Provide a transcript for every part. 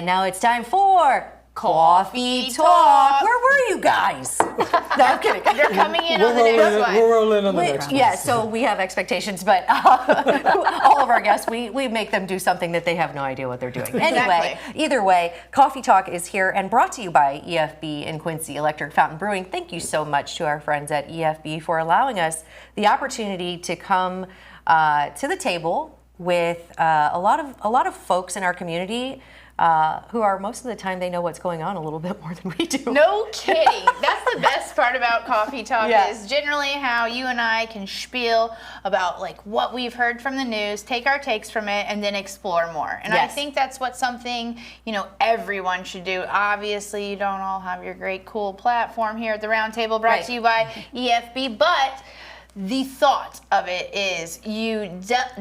And now it's time for Coffee Talk. Where were you guys? No, I'm kidding. They're coming in on the next one. We're rolling on the next one. Yeah, so we have expectations, but all of our guests, we make them do something that they have no idea what they're doing. Anyway, either way, Coffee Talk is here and brought to you by EFB in Quincy, Electric Fountain Brewing. Thank you so much to our friends at EFB for allowing us the opportunity to come to the table with a lot of folks in our community who are, most of the time, they know what's going on a little bit more than we do. No kidding. That's the best part about Coffee Talk is generally how you and I can spiel about like what we've heard from the news, take our takes from it, and then explore more. And I think that's what something, everyone should do. Obviously, you don't all have your great, cool platform here at the Round Table brought to you by EFB, but the thought of it is you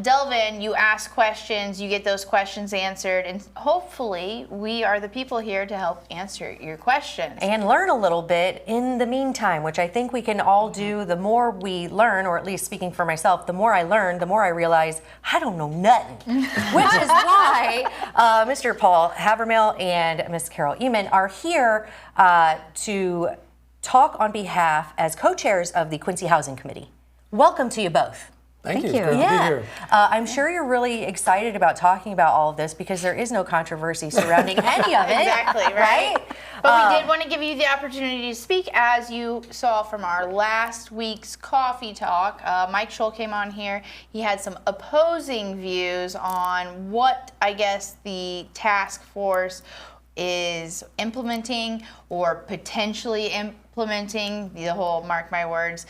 delve in, you ask questions, you get those questions answered, and hopefully we are the people here to help answer your questions. And learn a little bit in the meantime, which I think we can all do. The more we learn, or at least speaking for myself, the more I learn, the more I realize I don't know nothing. Which is why Mr. Paul Havermale and Miss Karol Ehmen are here to talk on behalf as co-chairs of the Quincy Housing Committee. Welcome to you both. Thank you. It's great to be here. I'm sure you're really excited about talking about all of this because there is no controversy surrounding any of it. Exactly, right? But we did want to give you the opportunity to speak. As you saw from our last week's Coffee Talk, Mike Scholl came on here. He had some opposing views on what, I guess, the task force is implementing or potentially implementing, the whole mark my words.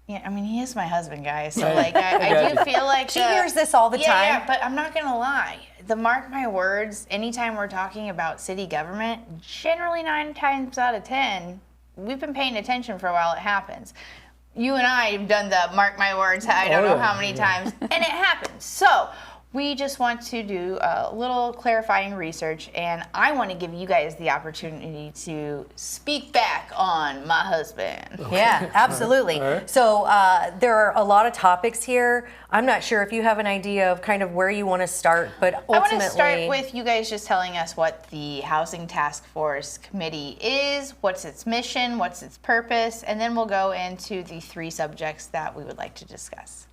He is my husband, guys. So, I do feel like she hears this all the time. Yeah, but I'm not gonna lie. The mark my words. Anytime we're talking about city government, generally 9 times out of 10, we've been paying attention for a while. It happens. You and I have done the mark my words. I don't know how many times, and it happens. So. We just want to do a little clarifying research, and I want to give you guys the opportunity to speak back on my husband. Okay. Yeah, absolutely. All right. So there are a lot of topics here. I'm not sure if you have an idea of kind of where you want to start, but ultimately... I want to start with you guys just telling us what the Housing Task Force Committee is, what's its mission, what's its purpose, and then we'll go into the 3 subjects that we would like to discuss.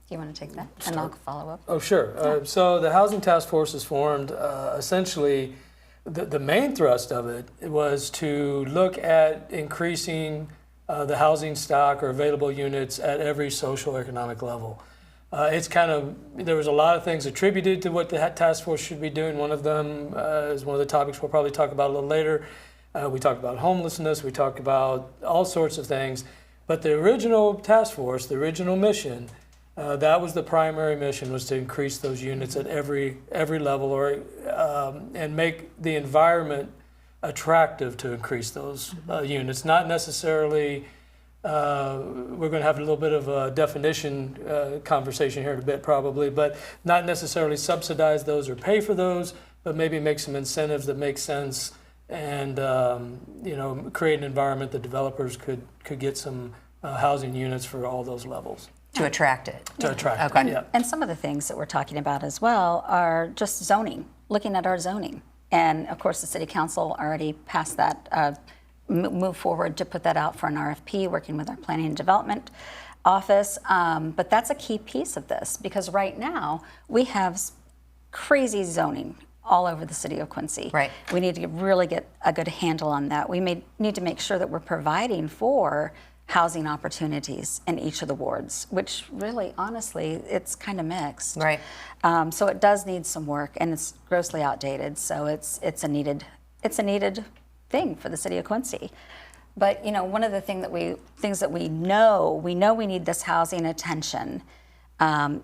Do you want to take that? And I'll follow up. Oh, sure. So the Housing Task Force is formed. Essentially, the main thrust of it was to look at increasing the housing stock or available units at every social economic level. There was a lot of things attributed to what the task force should be doing. One of them is one of the topics we'll probably talk about a little later. We talked about homelessness. We talked about all sorts of things. But the original task force, the original mission, that was the primary mission, was to increase those units at every level, and make the environment attractive to increase those units. Not necessarily, we're going to have a little bit of a definition conversation here in a bit probably, but not necessarily subsidize those or pay for those, but maybe make some incentives that make sense and create an environment that developers could get some housing units for all those levels. To attract it. To attract it, And some of the things that we're talking about as well are just zoning, looking at our zoning. And of course, the City Council already passed that, move forward to put that out for an RFP, working with our Planning and Development Office. But that's a key piece of this because right now we have crazy zoning all over the city of Quincy. Right. We need to really get a good handle on that. We need to make sure that we're providing for housing opportunities in each of the wards, which really, honestly, it's kind of mixed. Right. So it does need some work, and it's grossly outdated. So it's a needed thing for the city of Quincy. But one of the things that we know we need this housing attention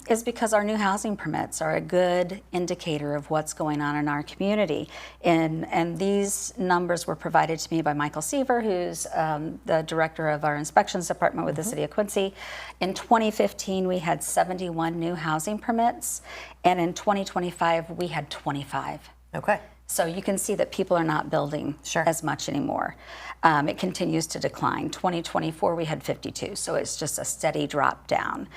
is because our new housing permits are a good indicator of what's going on in our community. And these numbers were provided to me by Michael Seaver, who's the director of our inspections department with the City of Quincy. In 2015, we had 71 new housing permits, and in 2025, we had 25. Okay. So you can see that people are not building as much anymore. It continues to decline. 2024, we had 52, so it's just a steady drop down.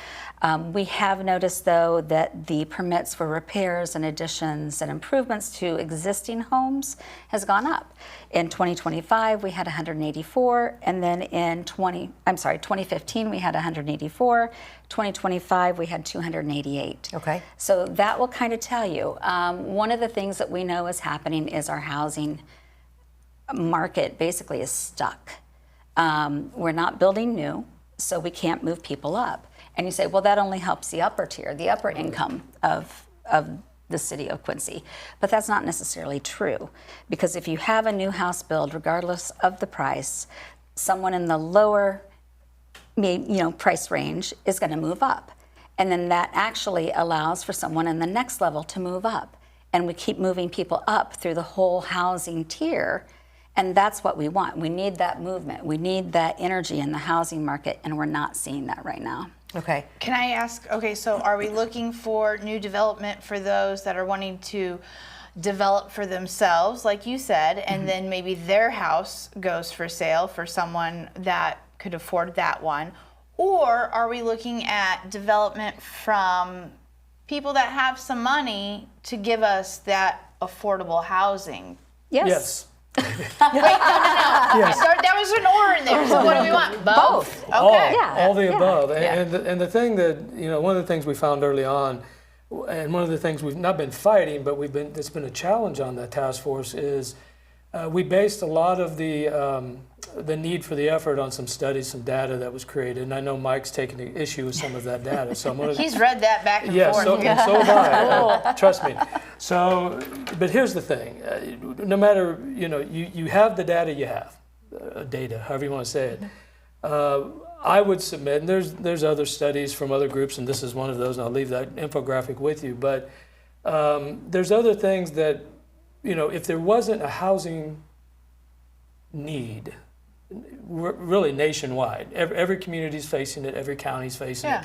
We have noticed, though, that the permits for repairs and additions and improvements to existing homes has gone up. In 2025, we had 184, and then in 2015, we had 184. 2025, we had 288. Okay. So that will kind of tell you. One of the things that we know is happening is our housing market basically is stuck. We're not building new, so we can't move people up. And you say, well, that only helps the upper tier, the upper income of the city of Quincy. But that's not necessarily true, because if you have a new house build, regardless of the price, someone in the lower price range is going to move up. And then that actually allows for someone in the next level to move up. And we keep moving people up through the whole housing tier. And that's what we want. We need that movement. We need that energy in the housing market, and we're not seeing that right now. Okay. Can I ask, so are we looking for new development for those that are wanting to develop for themselves, like you said, and then maybe their house goes for sale for someone that could afford that one? Or are we looking at development from people that have some money to give us that affordable housing? Yes. Wait, no. Yes. That was an or in there. So what do we want? Both. Okay. All the above. And the thing that, one of the things we found early on, and one of the things we've not been fighting, but it's been a challenge on that task force, is we based a lot of the need for the effort on some studies, some data that was created. And I know Mike's taking an issue with some of that data. So he's read that back and forth. So have I. Trust me. So, but here's the thing. No matter, you have the data you have, data, however you want to say it. I would submit, and there's other studies from other groups, and this is one of those, and I'll leave that infographic with you, but there's other things that, if there wasn't a housing need, really nationwide, every community's facing it, every county's facing it.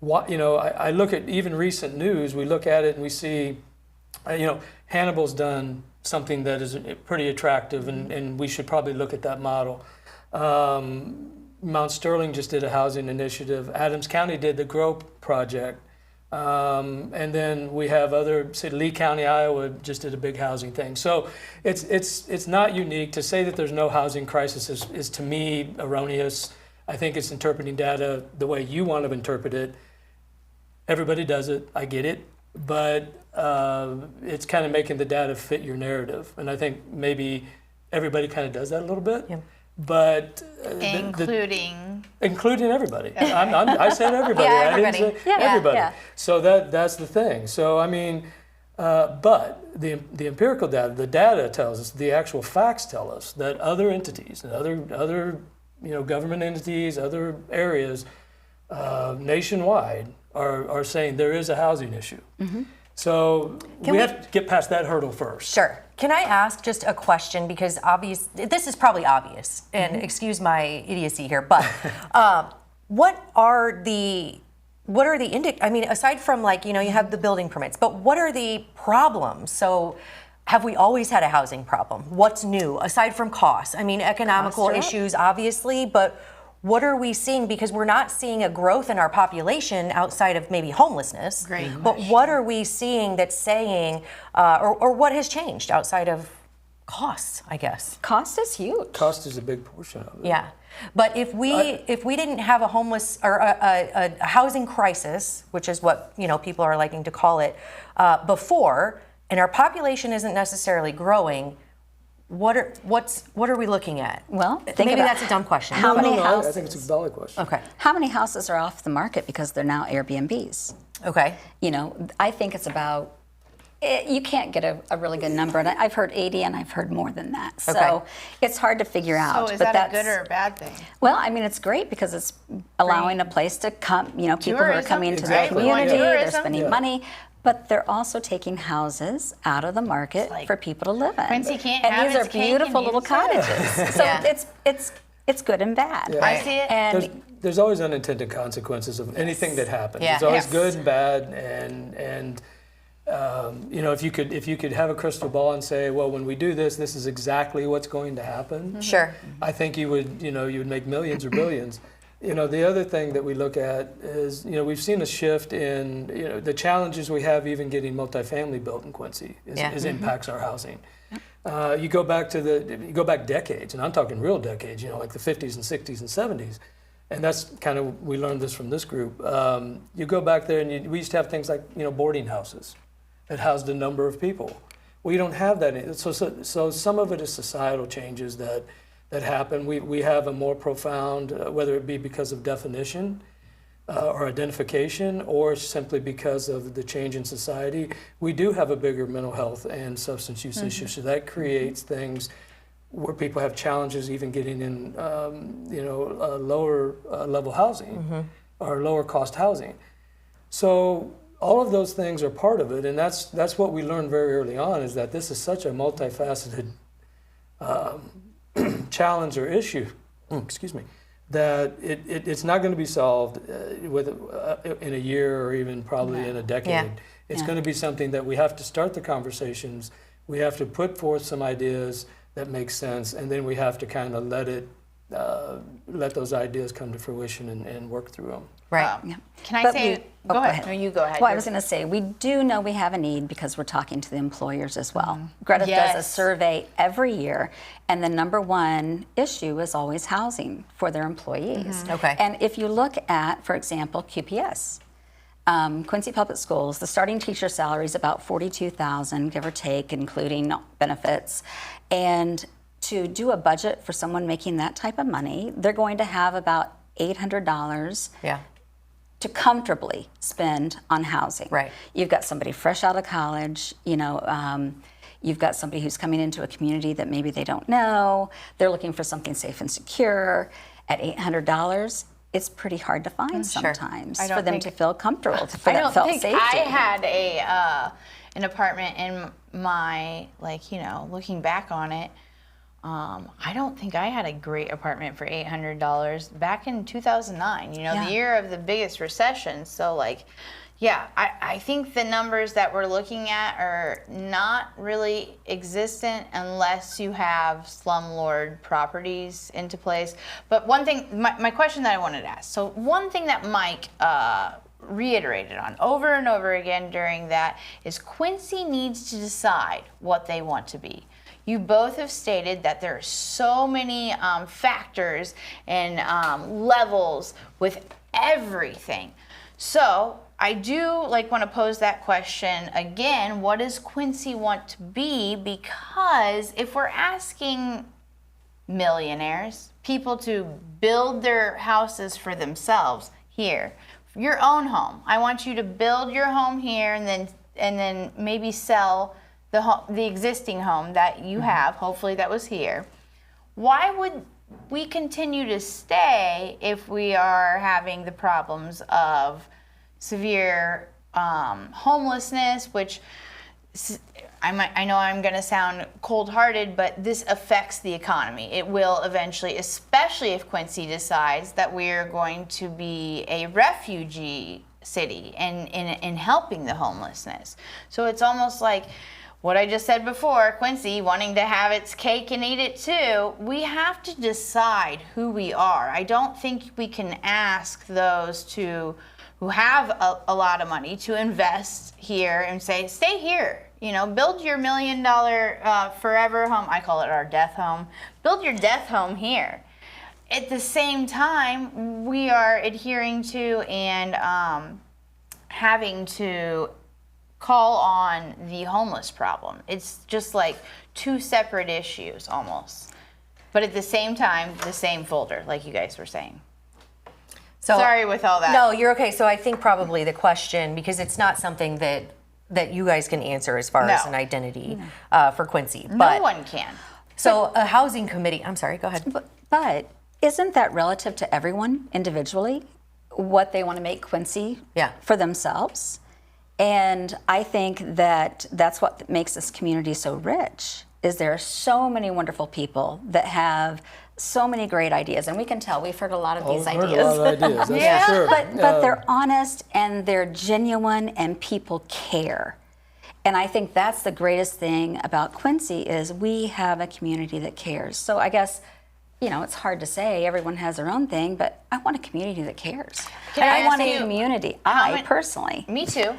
I look at even recent news, we look at it and we see, Hannibal's done something that is pretty attractive, and we should probably look at that model. Mount Sterling just did a housing initiative. Adams County did the Grow project. And then we have Lee County, Iowa just did a big housing thing. So it's not unique. To say that there's no housing crisis is to me erroneous. I think it's interpreting data the way you want to interpret it. Everybody does it, I get it, but it's kind of making the data fit your narrative. And I think maybe everybody kind of does that a little bit. Yeah. But including everybody. I said everybody. Everybody. I didn't say everybody. Yeah. So that's the thing. So I mean, but the empirical data, the data tells us, the actual facts tell us that other entities, and other government entities, other areas nationwide are saying there is a housing issue. Mm-hmm. So we have to get past that hurdle first. Sure. Can I ask just a question, because this is probably obvious, and excuse my idiocy here, but what are the aside from you have the building permits, but what are the problems? So have we always had a housing problem? What's new aside from costs? Economical issues, obviously, but what are we seeing? Because we're not seeing a growth in our population outside of maybe homelessness. Great. But what are we seeing that's saying, or what has changed outside of costs, I guess? Cost is huge. Cost is a big portion of it. Yeah. But if we didn't have a homeless or a housing crisis, which is what people are liking to call it, before, and our population isn't necessarily growing, what are we looking at? Well, maybe that's a dumb question. How many houses? I think it's a valid question. Okay. How many houses are off the market because they're now Airbnbs? Okay. I think it's about. You can't get a really good number, and I've heard 80, and I've heard more than that. So it's hard to figure out. So is that a good or a bad thing? Well, it's great because it's allowing a place to come. People who are coming into the community, they're spending money. But they're also taking houses out of the market for people to live in. Quincy can't and have these its are cake beautiful and little eat it too. cottages. So it's good and bad. Yeah. I see it. And there's always unintended consequences of anything that happens. Yeah. It's always good and bad, and If you could have a crystal ball and say, well, when we do this, this is exactly what's going to happen. Sure. I think you would make millions or billions. The other thing that we look at is, we've seen a shift in, the challenges we have even getting multifamily built in Quincy impacts our housing. You go back decades, and I'm talking real decades, like the 50s and 60s and 70s. And that's kind of, we learned this from this group. You go back there and we used to have things like, boarding houses that housed a number of people. We don't have that. So some of it is societal changes that happen. We have a more profound, whether it be because of definition or identification, or simply because of the change in society, we do have a bigger mental health and substance use issue. So that creates things where people have challenges even getting in, lower level housing or lower cost housing. So all of those things are part of it, and that's what we learned very early on, is that this is such a multifaceted challenge or issue, that it's not going to be solved in a year or even probably in a decade. It's going to be something that we have to start the conversations, we have to put forth some ideas that make sense, and then we have to kind of let those ideas come to fruition and work through them. Right. Can I say? Go ahead. No, you go ahead. Well, I was going to say, we do know we have a need because we're talking to the employers as well. Greta does a survey every year, and the number one issue is always housing for their employees. Okay. And if you look at, for example, QPS, Quincy Public Schools, the starting teacher salary is about $42,000, give or take, including benefits. And to do a budget for someone making that type of money, they're going to have about $800 to comfortably spend on housing. Right. You've got somebody fresh out of college, you've got somebody who's coming into a community that maybe they don't know. They're looking for something safe and secure. At $800, it's pretty hard to find sometimes for them to feel comfortable, for that felt safety. I had an apartment in my, looking back on it, I don't think I had a great apartment for $800 back in 2009, the year of the biggest recession. So I think the numbers that we're looking at are not really existent unless you have slumlord properties into place. But one thing, my question that I wanted to ask, so one thing that Mike reiterated on over and over again during that is Quincy needs to decide what they want to be. You both have stated that there are so many factors and levels with everything. So I do want to pose that question again. What does Quincy want to be? Because if we're asking millionaires, people to build their houses for themselves here, your own home. I want you to build your home here and then maybe sell the existing home that you have, hopefully that was here. Why would we continue to stay if we are having the problems of severe homelessness, which I know I'm going to sound cold-hearted, but this affects the economy. It will eventually, especially if Quincy decides that we're going to be a refugee city in helping the homelessness. So it's almost like what I just said before, Quincy wanting to have its cake and eat it too. We have to decide who we are. I don't think we can ask those who have a lot of money to invest here and say, stay here, build your $1 million forever home. I call it our death home. Build your death home here. At the same time, we are adhering to and having to call on the homeless problem. It's just like two separate issues almost. But at the same time, the same folder, like you guys were saying. So, sorry with all that. No, you're okay. So I think probably the question, because it's not something that you guys can answer as far as an identity for Quincy. But no one can. So a housing committee, I'm sorry, go ahead. But isn't that relative to everyone individually, what they want to make Quincy for themselves? And I think that that's what makes this community so rich, is there are so many wonderful people that have so many great ideas, and we can tell we've heard a lot of these ideas. Heard a lot of ideas, that's for sure. But they're honest and they're genuine and people care. And I think that's the greatest thing about Quincy is we have a community that cares. So I guess, it's hard to say everyone has their own thing, but I want a community that cares. I want a community. Personally. Me too.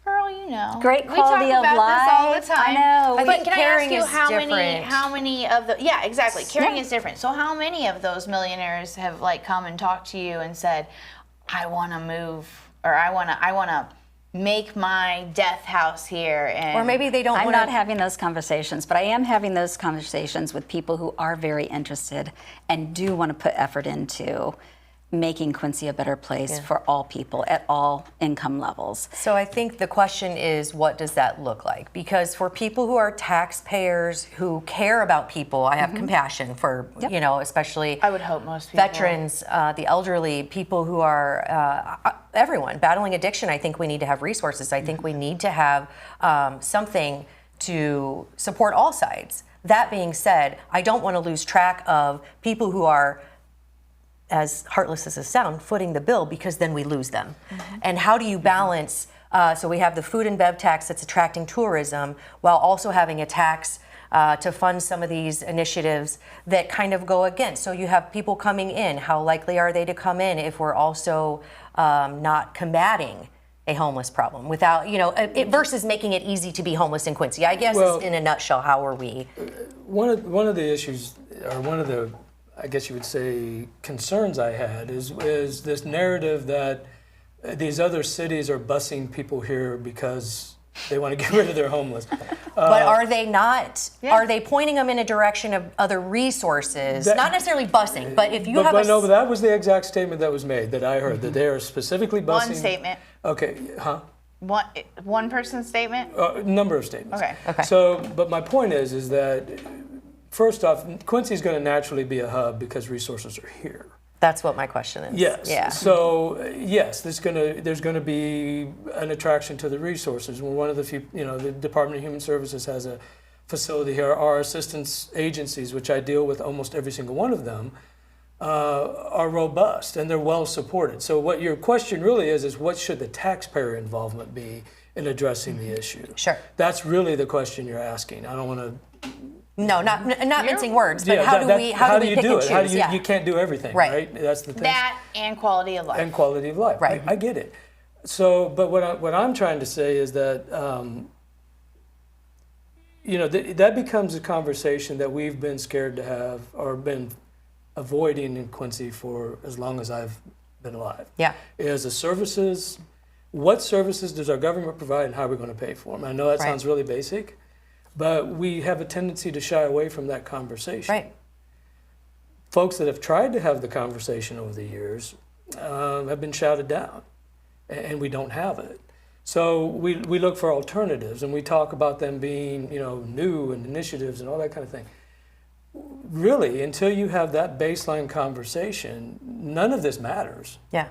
Girl, Great we quality talk of about life. this all the time. I know. But can caring I ask you is how many of the exactly. Caring Yeah. is different. So how many of those millionaires have come and talked to you and said, I want to move, or I want to make my death house here, and Or maybe they don't I'm want not to. having those conversations, but I am having those conversations with people who are very interested and do want to put effort into making Quincy a better place for all people at all income levels. So I think the question is, what does that look like? Because for people who are taxpayers, who care about people, I have compassion for, especially I would hope most people. veterans, the elderly, people who are, everyone battling addiction. I think we need to have resources. I think we need to have something to support all sides. That being said, I don't want to lose track of people who are, as heartless as it sounds, footing the bill, because then we lose them. And how do you balance, so we have the food and bev tax that's attracting tourism, while also having a tax to fund some of these initiatives that kind of go against. So you have people coming in, how likely are they to come in if we're also not combating a homeless problem without, versus making it easy to be homeless in Quincy? I guess Well, in a nutshell, how are we? One of the issues, or one of the, I guess you would say, concerns I had is this narrative that these other cities are busing people here because they want to get rid of their homeless. But are they not? Yeah. Are they pointing them in a direction of other resources? Not necessarily busing, but if you have but that was the exact statement that was made that I heard, that they are specifically busing. One statement. Okay, One person's statement. Number of statements. Okay. So, but my point is that first off, Quincy is going to naturally be a hub because resources are here. That's what my question is. Yes. Yeah. So yes, there's going to be an attraction to the resources. We're one of the few. The Department of Human Services has a facility here. Our assistance agencies, which I deal with almost every single one of them, are robust and they're well supported. So what your question really is what should the taxpayer involvement be in addressing the issue? Sure. That's really the question you're asking. I don't want to. No, not mincing words, but how do we pick and choose? You can't do everything, right? That's the thing. That and quality of life. And quality of life. Right. I get it. So, but what I'm trying to say is that that becomes a conversation that we've been scared to have or been avoiding in Quincy for as long as I've been alive. Yeah. Is the services. What services does our government provide, and how are we going to pay for them? I know that sounds really basic. But we have a tendency to shy away from that conversation. Right. Folks that have tried to have the conversation over the years have been shouted down, and we don't have it. So we look for alternatives, and we talk about them being, new and initiatives and all that kind of thing. Really, until you have that baseline conversation, none of this matters. Yeah.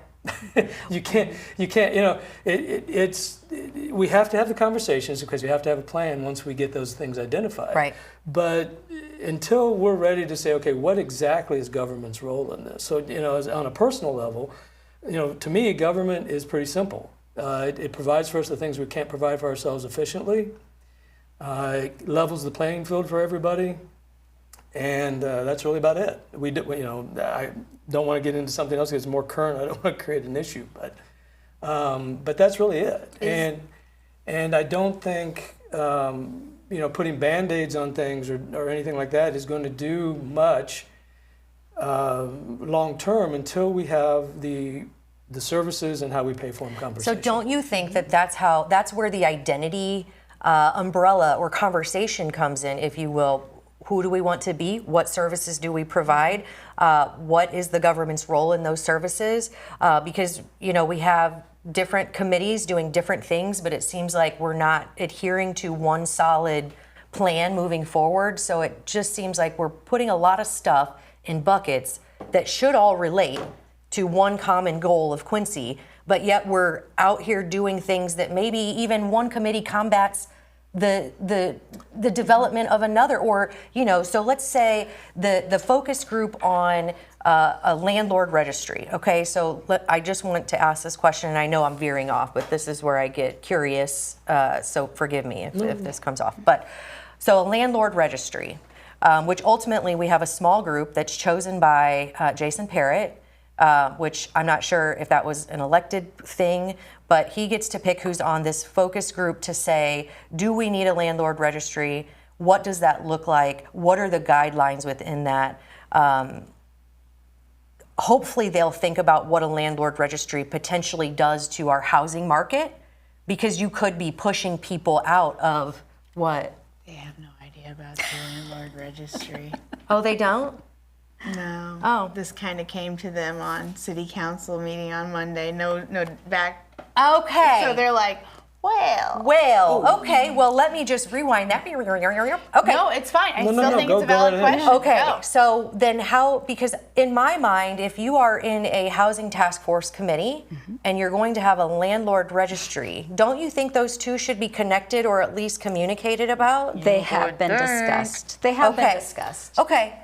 You can't, we have to have the conversations because we have to have a plan once we get those things identified. Right. But until we're ready to say, okay, what exactly is government's role in this? So, on a personal level, to me, government is pretty simple. It provides for us the things we can't provide for ourselves efficiently. It levels the playing field for everybody. And that's really about it. I don't want to get into something else because it's more current. I don't want to create an issue, but that's really it. And I don't think putting Band-Aids on things or anything like that is going to do much long term until we have the services and how we pay for them conversation. So don't you think that's where the identity umbrella or conversation comes in, if you will? Who do we want to be? What services do we provide? What is the government's role in those services? Because, we have different committees doing different things, but it seems like we're not adhering to one solid plan moving forward. So it just seems like we're putting a lot of stuff in buckets that should all relate to one common goal of Quincy, but yet we're out here doing things that maybe even one committee combats the development of another, or so let's say the focus group on a landlord registry. Okay, so I just want to ask this question, and I know I'm veering off, but this is where I get curious. So forgive me if this comes off. But so a landlord registry, which ultimately we have a small group that's chosen by Jason Parrott, which I'm not sure if that was an elected thing, but he gets to pick who's on this focus group to say, do we need a landlord registry? What does that look like? What are the guidelines within that? Hopefully they'll think about what a landlord registry potentially does to our housing market, because you could be pushing people out of what? They have no idea about the landlord registry. Oh, they don't? No. Oh. This kind of came to them on city council meeting on Monday. No back. Okay. So they're like, well. Okay. Well, let me just rewind that. Okay. No, it's fine. I No, still no, think go- it's a go valid right ahead. question. Okay, Go. so then how, because in my mind, if you are in a housing task force committee and you're going to have a landlord registry, don't you think those two should be connected or at least communicated about? They have been discussed. They have Okay. been discussed. Okay.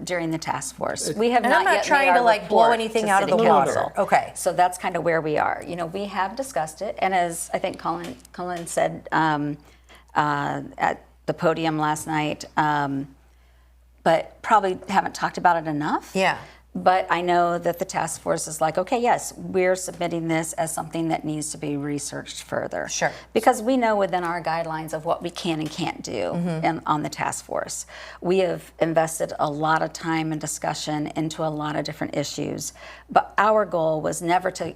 During the task force. We have And not I'm not yet trying made to our like blow report anything to out of the City water. Council. Okay. So that's kind of where we are. We have discussed it, and as I think Colin said at the podium last night, but probably haven't talked about it enough. Yeah. But I know that the task force is like, okay, yes, we're submitting this as something that needs to be researched further. Sure. Because we know within our guidelines of what we can and can't do on the task force. We have invested a lot of time and discussion into a lot of different issues. But our goal was never to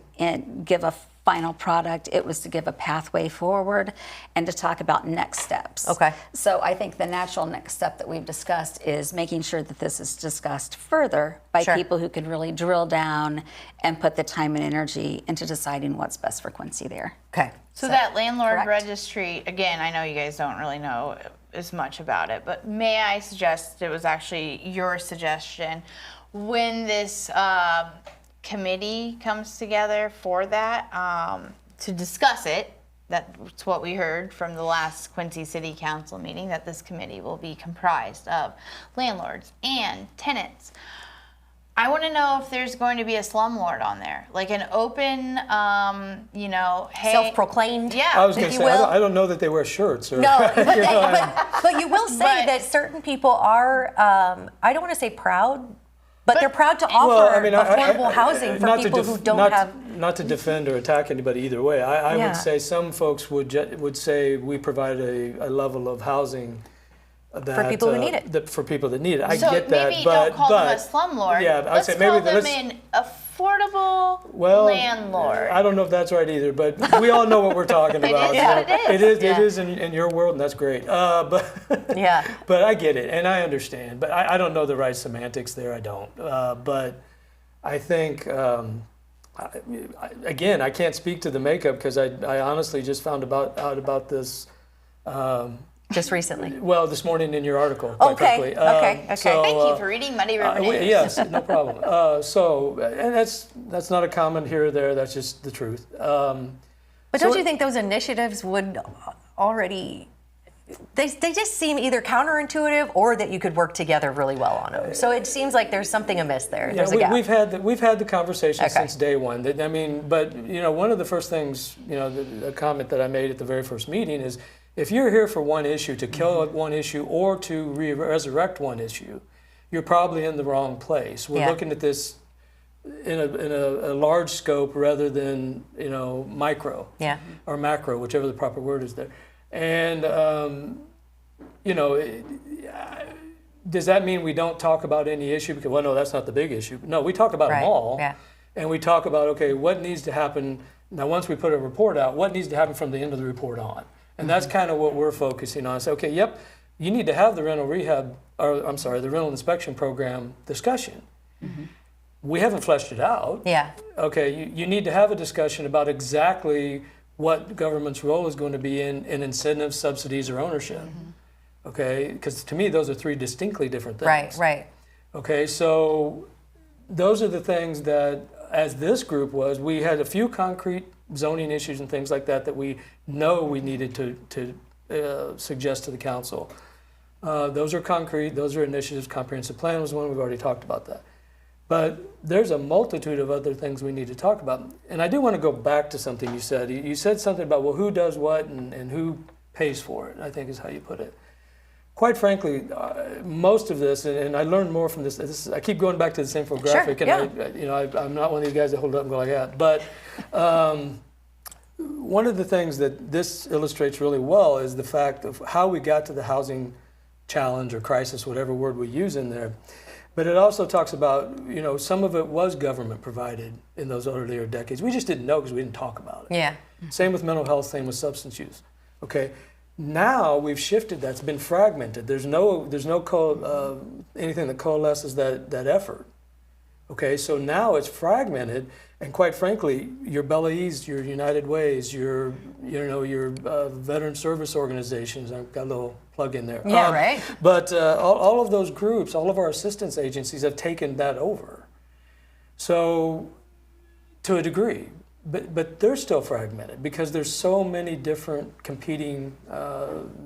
give a final product. It was to give a pathway forward and to talk about next steps. Okay. So I think the natural next step that we've discussed is making sure that this is discussed further by Sure. people who could really drill down and put the time and energy into deciding what's best for Quincy there. Okay. So that landlord correct. registry, again, I know you guys don't really know as much about it, but may I suggest, it was actually your suggestion, when this committee comes together for that, to discuss it, that's what we heard from the last Quincy City Council meeting, that this committee will be comprised of landlords and tenants. I want to know if there's going to be a slumlord on there, like an open, hey, Self-proclaimed. Yeah. I was going if to you say, will. I don't know that they wear shirts. Or, No, but you will say But- that certain people are, I don't want to say proud, but they're proud to offer Well, I mean, affordable housing for not to people def- who don't not have. not to defend or attack anybody either way. I Yeah. would say some folks would say we provide a level of housing that, people who need it. For people that need it. I So get that, maybe but don't call them a slumlord. Yeah, I'd let's say call maybe them let's. an affordable Well, landlord. I don't know if that's right either, but we all know what we're talking about. is what it is. It is in your world, and that's great. But Yeah. but I get it, and I understand. But I don't know the right semantics there. I don't. But I think, again, I can't speak to the makeup because I honestly just found out about this. Just recently. Well, this morning in your article. Quite Okay, frankly. okay. Thank you for reading Muddy River News. Yes, no problem. And that's not a comment here or there. That's just the truth. But So don't you think those initiatives would already? They just seem either counterintuitive or that you could work together really well on them. So it seems like there's something amiss there. Yeah, There's a gap. we've had the conversation Okay. since day one. I mean, but one of the first things, the comment that I made at the very first meeting is, if you're here for one issue, to kill one issue or to resurrect one issue, you're probably in the wrong place. We're Yeah. looking at this in a large scope rather than micro Yeah. or macro, whichever the proper word is there. And does that mean we don't talk about any issue? Because, well, no, that's not the big issue. No, we talk about Right, them all. yeah. And we talk about, okay, what needs to happen. Now, once we put a report out, what needs to happen from the end of the report on? And that's kind of what we're focusing on. So, okay, yep, you need to have the rental inspection program discussion. We haven't fleshed it out. Yeah. Okay, you need to have a discussion about exactly what government's role is going to be in incentives, subsidies, or ownership. Okay, because to me, those are three distinctly different things. Right. Okay, so those are the things that, as this group was, we had a few concrete zoning issues and things like that we know we needed to suggest to the council. Those are concrete, those are initiatives. Comprehensive plan was one, we've already talked about that. But there's a multitude of other things we need to talk about. And I do want to go back to something you said. You said something about, well, who does what and who pays for it, I think is how you put it. Quite frankly, most of this, and I learned more from this, I keep going back to this infographic, and I'm not one of these guys that hold it up and go like that. But one of the things that this illustrates really well is the fact of how we got to the housing challenge or crisis, whatever word we use in there. But it also talks about, some of it was government provided in those earlier decades. We just didn't know because we didn't talk about it. Yeah. Same with mental health, same with substance use. Okay. Now we've shifted. That's been fragmented. There's no anything that coalesces that effort. Okay. So now it's fragmented, and quite frankly, your Belize, your United Ways, your veteran service organizations. I've got a little plug in there. Yeah, right. But all of those groups, all of our assistance agencies have taken that over. So, to a degree, but they're still fragmented because there's so many different competing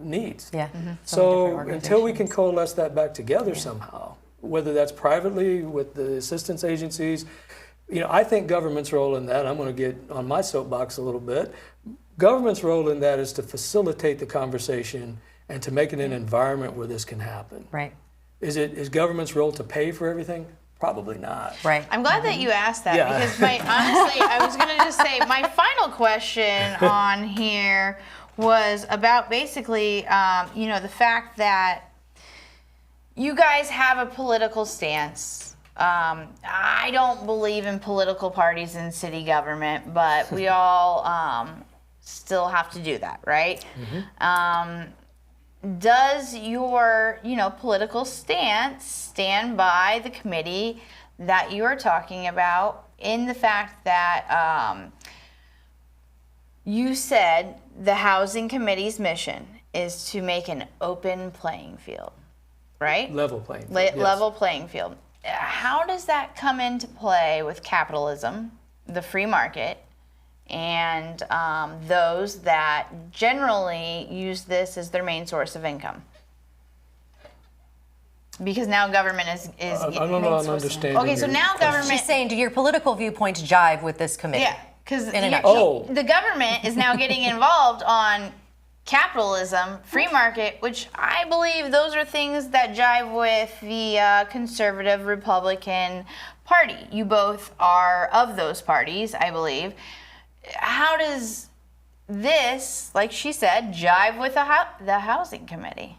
needs. Yeah. Mm-hmm. So until we can coalesce that back together somehow, whether that's privately with the assistance agencies, I think government's role in that, I'm going to get on my soapbox a little bit. Government's role in that is to facilitate the conversation and to make it an environment where this can happen. Right. Is government's role to pay for everything? Probably not. Right. I'm glad that you asked that Yeah. because honestly, I was going to just say my final question on here was about basically, the fact that you guys have a political stance. I don't believe in political parties in city government, but we all still have to do that, right? Mm-hmm. Does your, political stance stand by the committee that you are talking about in the fact that you said the housing committee's mission is to make an open playing field, right? Level playing field. Yes. Level playing field. How does that come into play with capitalism, the free market, and those that generally use this as their main source of income? Because now government is I don't know I'm understanding. Okay, so now government... She's saying, do your political viewpoints jive with this committee? Yeah, because nutshell. the government is now getting involved on capitalism, free market, which I believe those are things that jive with the conservative Republican Party. You both are of those parties, I believe. How does this, like she said, jive with the housing committee?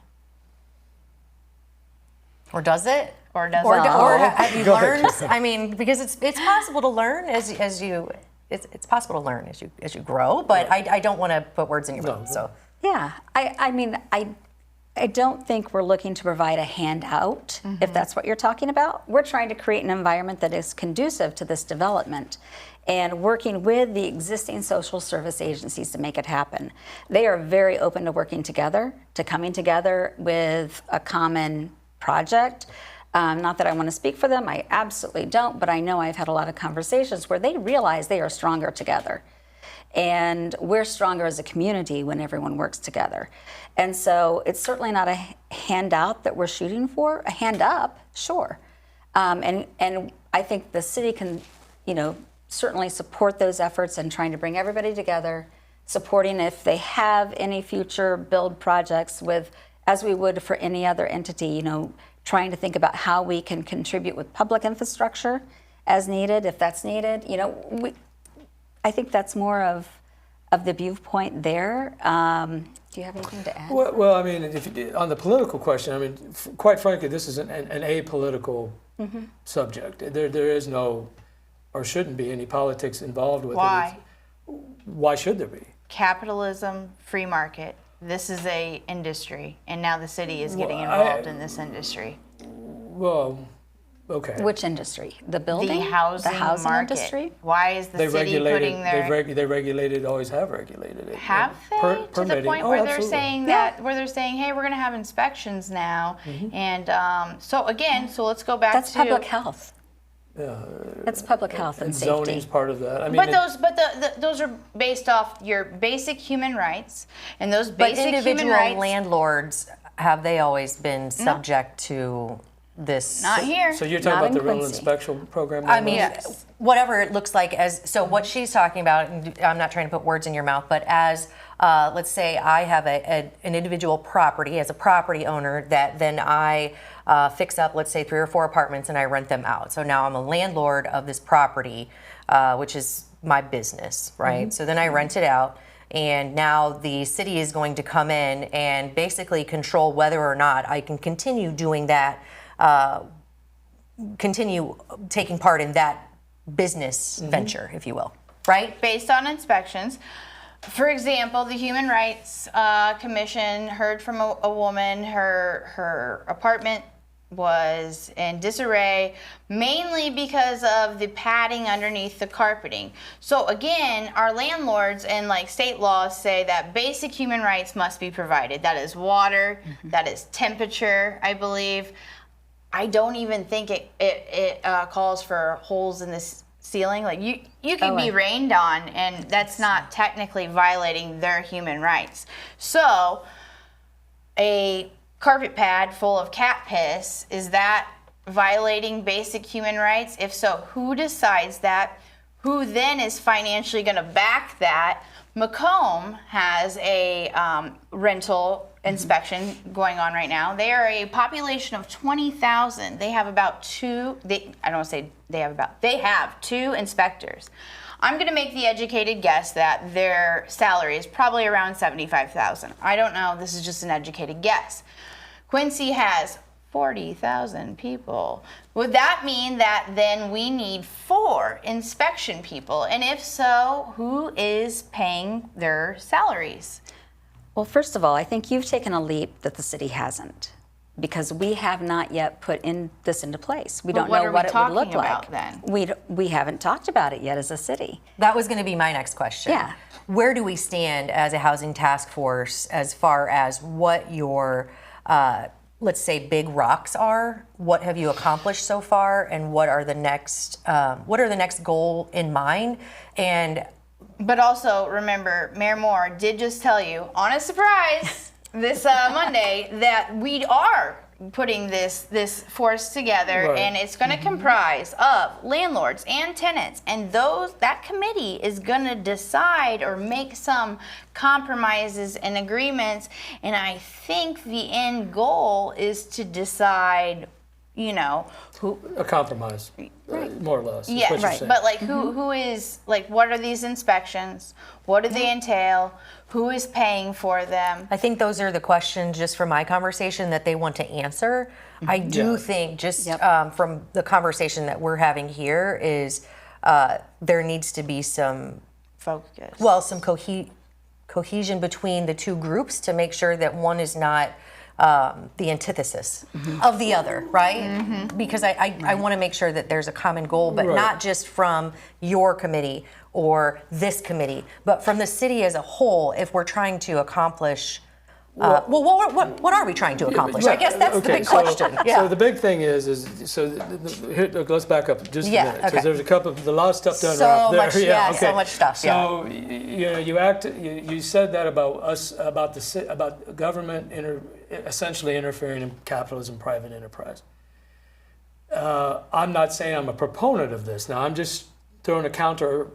Or does it? Or does Or it? have you Go ahead. learned? I mean, because it's possible to learn as you it's possible to learn as you grow. But I don't want to put words in your mouth. So Yeah, I mean, I don't think we're looking to provide a handout, if that's what you're talking about. We're trying to create an environment that is conducive to this development and working with the existing social service agencies to make it happen. They are very open to working together, to coming together with a common project. Not that I want to speak for them, I absolutely don't, but I know I've had a lot of conversations where they realize they are stronger together. And we're stronger as a community when everyone works together. And so it's certainly not a handout that we're shooting for, a hand up, sure. And I think the city can, certainly support those efforts and trying to bring everybody together, supporting if they have any future build projects with, as we would for any other entity, trying to think about how we can contribute with public infrastructure as needed, if that's needed. I think that's more of the viewpoint there. Do you have anything to add? Well, I mean, on the political question, quite frankly, this is an apolitical subject. There is no, or shouldn't be, any politics involved with Why? it. Why should there be? Capitalism, free market. This is a industry, and now the city is getting involved in this industry. Well, okay. Which industry? The building? The housing market. industry? Why is the city putting their... They regulated, always have regulated it. Have they? To the Permitting. point where they're Absolutely. saying that, where they're saying, hey, we're going to have inspections now. And so let's go back That's to... public health. It's public health and safety. Zoning's part of that. I mean, But those are based off your basic human rights, and those But basic individual human rights. landlords, have they always been subject to this? Not here. So you're talking Not about the in rental Quincy. inspection program? I mean, Yes. whatever it looks like so what she's talking about, and I'm not trying to put words in your mouth, but as, let's say I have an individual property as a property owner that then I fix up, let's say 3 or 4 apartments and I rent them out. So now I'm a landlord of this property, which is my business, right? So then I rent it out. And now the city is going to come in and basically control whether or not I can continue doing that, continue taking part in that business venture, if you will, right? Based on inspections. For example, the Human Rights Commission heard from a woman, her apartment was in disarray mainly because of the padding underneath the carpeting. So again, our landlords and like state laws say that basic human rights must be provided. That is water, that is temperature, I believe. I don't even think it calls for holes in the ceiling. Like you can be rained on, and that's not technically violating their human rights. So a carpet pad full of cat piss, is that violating basic human rights? If so, who decides that? Who then is financially going to back that? Macomb has a rental inspection going on right now. They are a population of 20,000. They have about they have 2 inspectors. I'm going to make the educated guess that their salary is probably around $75,000. I don't know. This is just an educated guess. Quincy has 40,000 people. Would that mean that then we need 4 inspection people? And if so, who is paying their salaries? Well, first of all, I think you've taken a leap that the city hasn't, because we have not yet put this into place. We don't know what it would look like. Then? We haven't talked about it yet as a city. That was going to be my next question. Yeah. Where do we stand as a housing task force as far as what your let's say big rocks are? What have you accomplished so far, and what are the next goal in mind? And but also remember, Mayor Moore did just tell you on a surprise this Monday that we are putting this force together, Right. and it's going to comprise of landlords and tenants, and that committee is going to decide or make some compromises and agreements. And I think the end goal is to decide, who. A compromise, more or less. is Yes, what you're right. saying. But like, who is like? What are these inspections? What do they entail? Who is paying for them? I think those are the questions, just from my conversation, that they want to answer. I do think, just from the conversation that we're having here, is there needs to be some Focus. Well, some cohesion between the 2 groups to make sure that one is not the antithesis of the other, right? Because I want to make sure that there's a common goal, but Right. not just from your committee or this committee, but from the city as a whole, if we're trying to accomplish. What are we trying to accomplish? I guess that's the big question. So the big thing is here, let's back up just a minute, because okay. there's a lot of stuff done So around there. much, so much stuff. So you said that about us, about government essentially interfering in capitalism, private enterprise. I'm not saying I'm a proponent of this. Now I'm just throwing a counter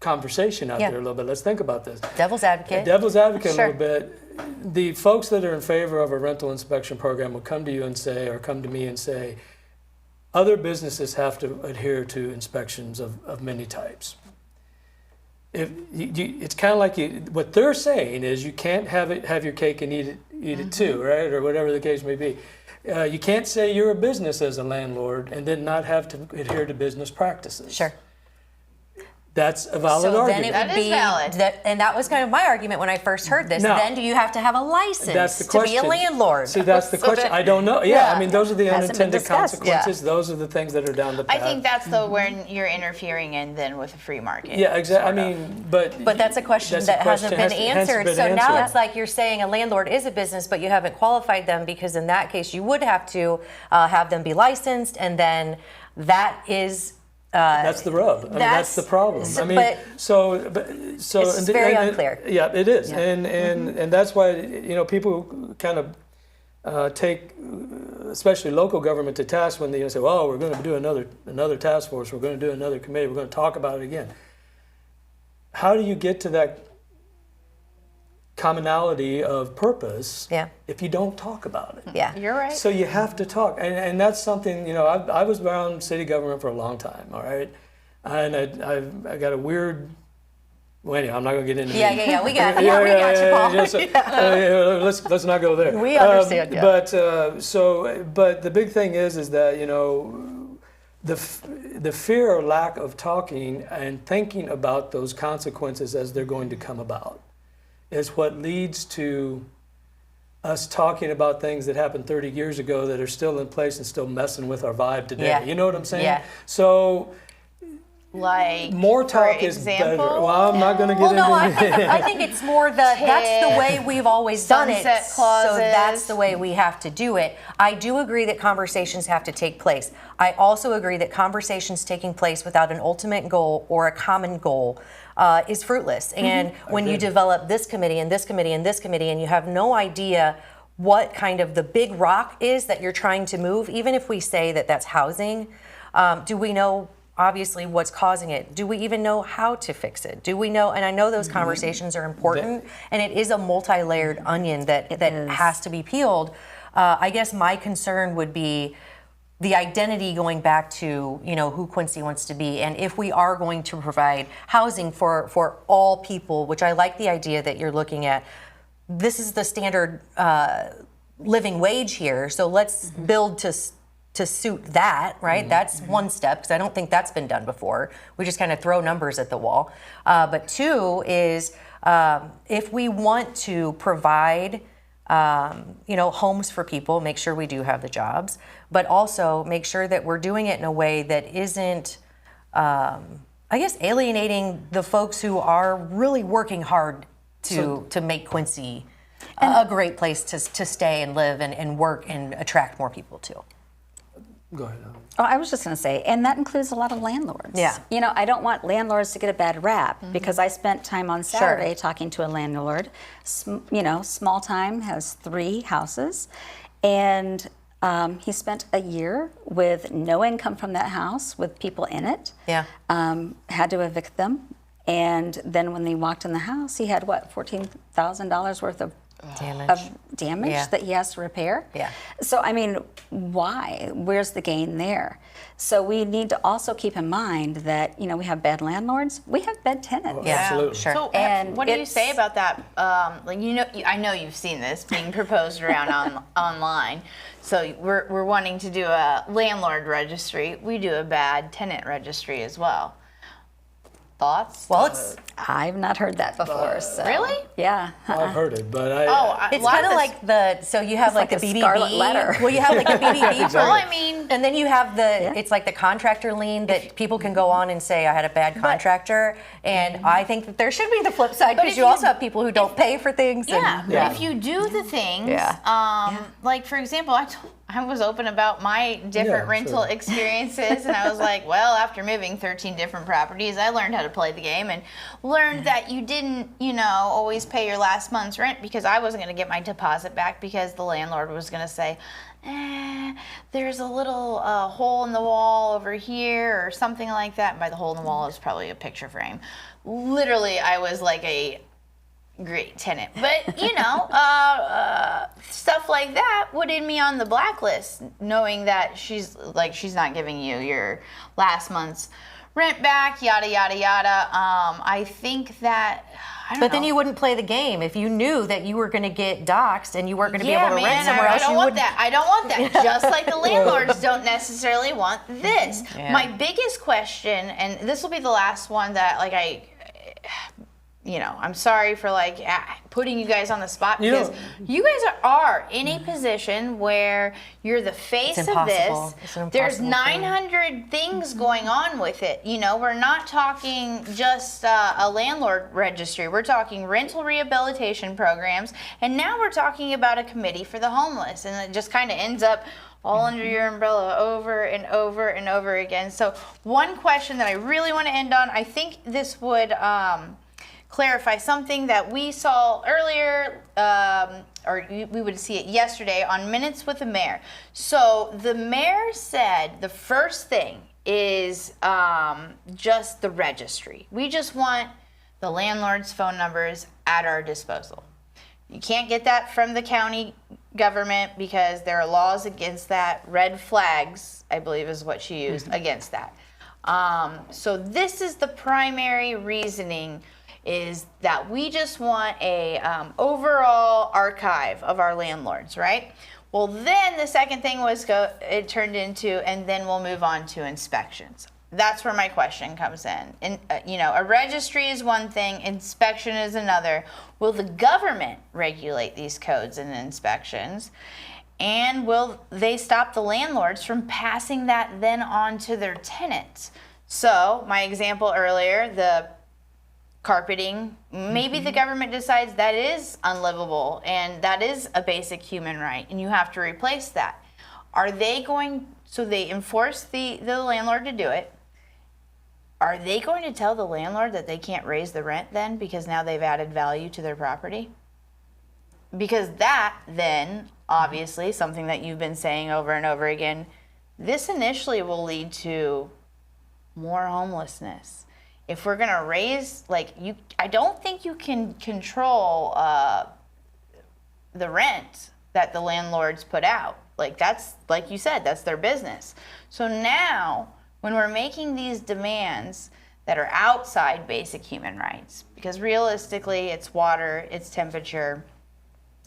conversation out there a little bit. Let's think about this. Devil's advocate. Devil's advocate Sure. a little bit. The folks that are in favor of a rental inspection program will come to you and say, or come to me and say, other businesses have to adhere to inspections of many types. It's kind of like what they're saying is you can't have your cake and eat it too, right? Or whatever the case may be. You can't say you're a business as a landlord and then not have to adhere to business practices. Sure. That's a valid So argument. then it That would is be valid. and that was kind of my argument when I first heard this. No. Then do you have to have a license That's the to question. be a landlord? See, that's the So question. that- I don't know. Yeah. I mean, those are the Hasn't been unintended discussed. consequences. Those are the things that are down the I path. think that's when you're interfering in then with a free market. Yeah, exactly. I sort of. mean, But that's a question that hasn't been answered. So now it's like you're saying a landlord is a business, but you haven't qualified them, because in that case you would have to have them be licensed, and then That is. That's the rub. I mean, that's the problem. I mean, it's very unclear. Yeah, it is, and that's why people kind of take, especially local government, to task when they say, "Well, we're going to do another task force. We're going to do another committee. We're going to talk about it again." How do you get to that commonality of purpose if you don't talk about it? Yeah, you're right. So you have to talk, and that's something, I was around city government for a long time, all right? And I got a weird, well, anyway, I'm not going to get into it. Yeah, we got you, Paul. Let's not go there. We understand, But the big thing is that, the fear or lack of talking and thinking about those consequences as they're going to come about is what leads to us talking about things that happened 30 years ago that are still in place and still messing with our vibe today. Yeah. You know what I'm saying? Yeah. So like more talk is better. Well, I'm not going to get into it. I think it's more that's the way we've always done it. Sunset clauses. So that's the way we have to do it. I do agree that conversations have to take place. I also agree that conversations taking place without an ultimate goal or a common goal is fruitless. And when you develop this committee and this committee and this committee and you have no idea what kind of the big rock is that you're trying to move, even if we say that that's housing, do we know obviously what's causing it? Do we even know how to fix it? Do we know? And I know those conversations are important, and it is a multi-layered onion that has to be peeled. I guess my concern would be the identity going back to who Quincy wants to be, and if we are going to provide housing for all people, which I like the idea that you're looking at. This is the standard living wage here, so let's build to suit that, right? That's one step, because I don't think that's been done before. We just kind of throw numbers at the wall. But two is if we want to provide homes for people, make sure we do have the jobs, but also make sure that we're doing it in a way that isn't, alienating the folks who are really working hard to make Quincy a great place to stay and live and work and attract more people to. Go ahead. Oh, I was just going to say, and that includes a lot of landlords. Yeah. I don't want landlords to get a bad rap because I spent time on Saturday talking to a landlord. Small time, has 3 houses, and he spent a year with no income from that house with people in it. Yeah. Had to evict them, and then when they walked in the house, he had $14,000 worth of damage that he has to repair. Yeah. So, why? Where's the gain there? So we need to also keep in mind that, we have bad landlords, we have bad tenants. Yeah, absolutely. Sure. So, And what do you say about that? I know you've seen this being proposed around online. So we're wanting to do a landlord registry. We do a bad tenant registry as well. Thoughts? Well, I've not heard that before. So. Really? Yeah. I've heard it, but it's kind of like you have like the like a BBB. scarlet letter. Well, you have like the BBB. Well, and then you have it's like the contractor lien that people can go on and say, I had a bad contractor. And I think that there should be the flip side, because you also have people who don't pay for things. But if you do the things, like for example, I was open about my different rental experiences, and I was like, well, after moving 13 different properties, I learned how to play the game and learned that you didn't, always pay your last month's rent, because I wasn't going to get my deposit back because the landlord was going to say, there's a little hole in the wall over here or something like that. And by the hole in the wall, is probably a picture frame. Literally, I was like a great tenant, but stuff like that would end me on the blacklist, knowing that she's not giving you your last month's rent back, yada yada yada. I think that But then you wouldn't play the game if you knew that you were going to get doxxed and you weren't going to be able to rent somewhere else. I don't want that. Just like the landlords don't necessarily want this. Yeah. My biggest question, and this will be the last one that I'm sorry for putting you guys on the spot, because you guys are in a position where you're the face of this. There's 900 things going on with it. We're not talking just a landlord registry. We're talking rental rehabilitation programs, and now we're talking about a committee for the homeless, and it just kind of ends up all under your umbrella over and over and over again. So one question that I really want to end on, I think this would clarify something that we saw earlier, or we would see it yesterday on Minutes with the Mayor. So the mayor said the first thing is just the registry. We just want the landlord's phone numbers at our disposal. You can't get that from the county government because there are laws against that. Red flags, I believe is what she used, against that. So this is the primary reasoning, is that we just want a overall archive of our landlords, right? Well, then the second thing was it turned into, and then we'll move on to inspections. That's where my question comes in. And a registry is one thing, inspection is another. Will the government regulate these codes and inspections? And will they stop the landlords from passing that then on to their tenants? So my example earlier, the carpeting, maybe the government decides that is unlivable and that is a basic human right and you have to replace that. Are they going, so they enforce the landlord to do it. Are they going to tell the landlord that they can't raise the rent then because now they've added value to their property? Because that then, obviously, something that you've been saying over and over again, this initially will lead to more homelessness. If we're going to raise, I don't think you can control the rent that the landlords put out. That's, like you said, that's their business. So now, when we're making these demands that are outside basic human rights, because realistically, it's water, it's temperature,